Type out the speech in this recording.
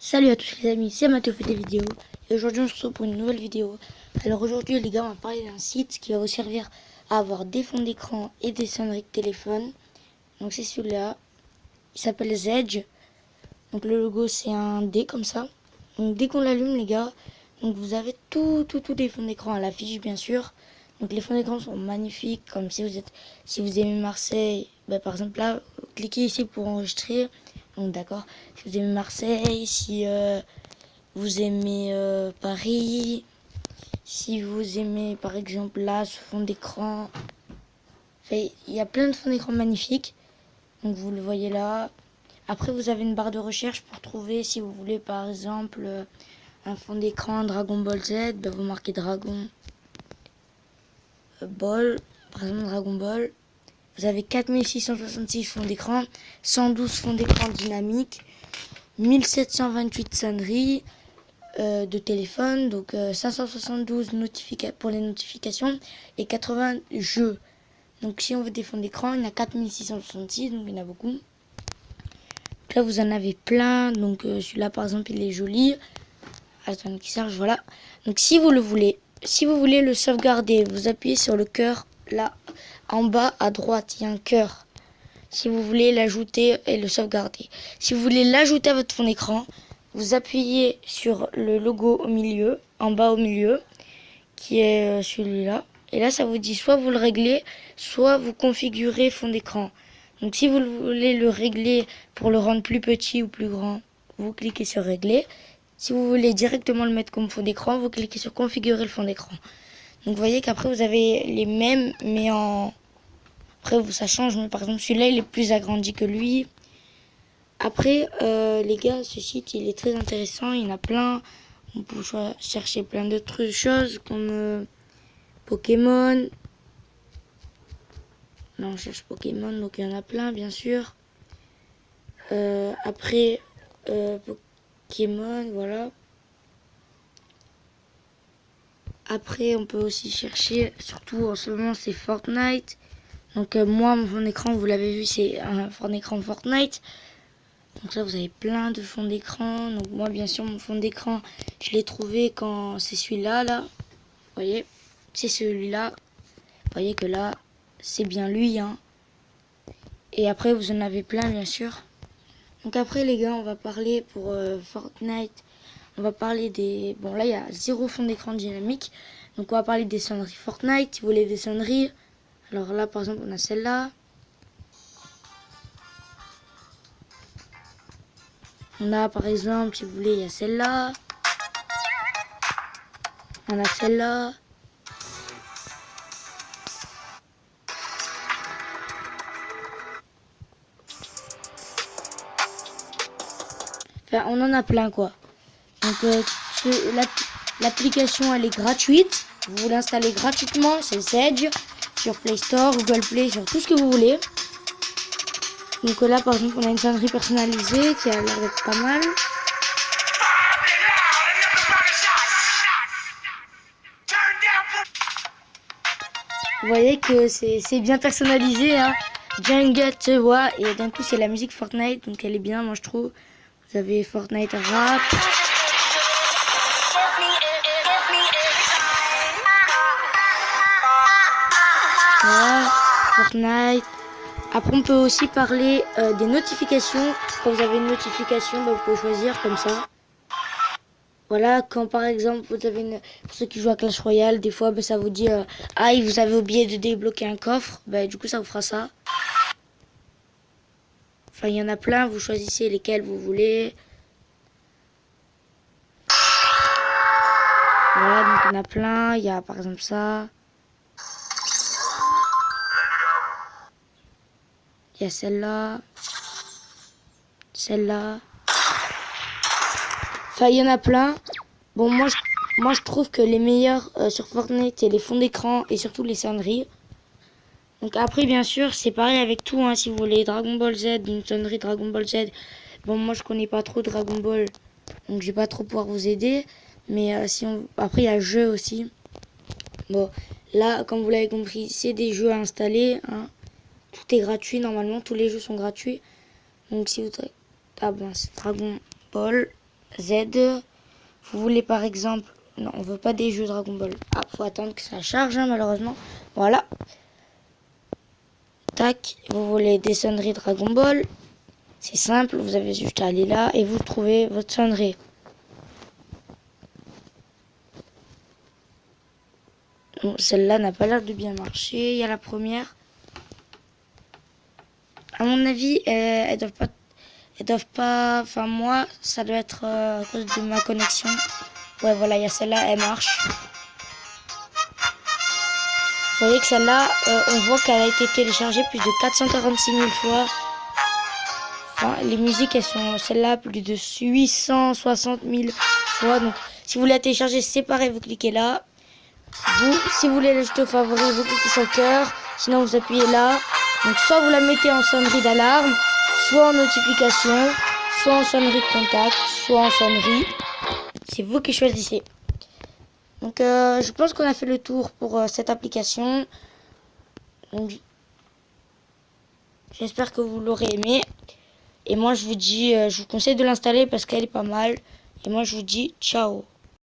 Salut à tous les amis, c'est Mathieu fait des vidéos et aujourd'hui on se retrouve pour une nouvelle vidéo. Alors aujourd'hui les gars, on va parler d'un site qui va vous servir à avoir des fonds d'écran et des sonneries de téléphone. Donc c'est celui-là, il s'appelle Zedge. Donc le logo c'est un D comme ça. Donc dès qu'on l'allume les gars, donc vous avez tous les fonds d'écran à l'affiche bien sûr. Donc les fonds d'écran sont magnifiques, comme si vous aimez Marseille, par exemple là, cliquez ici pour enregistrer. Donc d'accord, si vous aimez Marseille, si vous aimez Paris, si vous aimez par exemple là ce fond d'écran, il y a plein de fonds d'écran magnifiques, donc vous le voyez là. Après vous avez une barre de recherche pour trouver si vous voulez par exemple un fond d'écran Dragon Ball Z, vous marquez Dragon Ball, par exemple Dragon Ball. Vous avez 4666 fonds d'écran, 112 fonds d'écran dynamiques, 1728 sonneries de téléphone, donc 572 pour les notifications et 80 jeux. Donc si on veut des fonds d'écran, il y en a 4666, donc il y en a beaucoup. Donc là vous en avez plein, donc celui-là par exemple il est joli. Attends qui charge, voilà. Donc si vous le voulez, si vous voulez le sauvegarder, vous appuyez sur le cœur là en bas à droite, il y a un cœur. Si vous voulez l'ajouter et le sauvegarder. Si vous voulez l'ajouter à votre fond d'écran, vous appuyez sur le logo au milieu, en bas au milieu, qui est celui-là. Et là, ça vous dit soit vous le réglez, soit vous configurez fond d'écran. Donc si vous voulez le régler pour le rendre plus petit ou plus grand, vous cliquez sur régler. Si vous voulez directement le mettre comme fond d'écran, vous cliquez sur configurer le fond d'écran. Donc vous voyez qu'après vous avez les mêmes, mais en... Après ça change, mais par exemple celui-là il est plus agrandi que lui. Après les gars, ce site il est très intéressant, il y en a plein. On peut chercher plein d'autres choses comme Pokémon. Là on cherche Pokémon, donc il y en a plein bien sûr. Après Pokémon, voilà. Après on peut aussi chercher, surtout en ce moment c'est Fortnite. Donc moi mon fond d'écran, vous l'avez vu, c'est un fond d'écran Fortnite. Donc là vous avez plein de fonds d'écran. Donc moi bien sûr mon fond d'écran je l'ai trouvé quand c'est celui-là là. Vous voyez, c'est celui-là. Vous voyez que là c'est bien lui hein. Et après vous en avez plein bien sûr. Donc après les gars on va parler pour Fortnite. On va parler des... Bon là il y a 0 fond d'écran dynamique. Donc on va parler des sonneries Fortnite. Si vous voulez des sonneries. Alors là par exemple on a celle-là. On a par exemple, si vous voulez, il y a celle-là. On a celle-là. Enfin, on en a plein quoi. Donc l'application elle est gratuite. Vous l'installez gratuitement, c'est Zedge. Sur Play Store, Google Play, sur tout ce que vous voulez. Donc là par exemple on a une sonnerie personnalisée qui a l'air d'être pas mal. Vous voyez que c'est bien personnalisé hein. Jungle Tewa, et d'un coup c'est la musique Fortnite, donc elle est bien moi je trouve. Vous avez Fortnite rap. Voilà, Fortnite. Après on peut aussi parler des notifications. Quand vous avez une notification, vous pouvez choisir comme ça. Voilà, quand par exemple vous avez pour ceux qui jouent à Clash Royale, des fois ça vous dit ah vous avez oublié de débloquer un coffre, du coup ça vous fera ça. Enfin il y en a plein, vous choisissez lesquels vous voulez. Voilà, donc il y en a plein, il y a par exemple ça. Il y a celle-là. Celle-là. Enfin il y en a plein. Bon moi je trouve que les meilleurs sur Fortnite c'est les fonds d'écran et surtout les sonneries. Donc après bien sûr c'est pareil avec tout hein, si vous voulez Dragon Ball Z, une sonnerie Dragon Ball Z. Bon moi je connais pas trop Dragon Ball, donc je vais pas trop pouvoir vous aider. Mais si on... après il y a jeu aussi. Bon là comme vous l'avez compris c'est des jeux à installer hein. Tout est gratuit normalement, tous les jeux sont gratuits. Donc si vous... Ah ben c'est Dragon Ball. Z. Vous voulez par exemple... Non, on veut pas des jeux Dragon Ball. Ah, faut attendre que ça charge, hein, malheureusement. Voilà. Tac, vous voulez des sonneries Dragon Ball. C'est simple, vous avez juste à aller là et vous trouvez votre sonnerie. Bon, celle-là n'a pas l'air de bien marcher. Il y a la première. À mon avis, elles doivent pas. Enfin, moi, ça doit être à cause de ma connexion. Ouais, voilà, il y a celle-là, elle marche. Vous voyez que celle-là, on voit qu'elle a été téléchargée plus de 446 000 fois. Enfin, les musiques, elles sont celle-là plus de 860 000 fois. Donc, si vous voulez la télécharger séparée, vous cliquez là. Si vous voulez l'ajouter aux favoris, vous cliquez sur le cœur. Sinon, vous appuyez là. Donc, soit vous la mettez en sonnerie d'alarme, soit en notification, soit en sonnerie de contact, soit en sonnerie. C'est vous qui choisissez. Donc, je pense qu'on a fait le tour pour cette application. Donc, j'espère que vous l'aurez aimé. Et moi, je vous dis, je vous conseille de l'installer parce qu'elle est pas mal. Et moi, je vous dis ciao.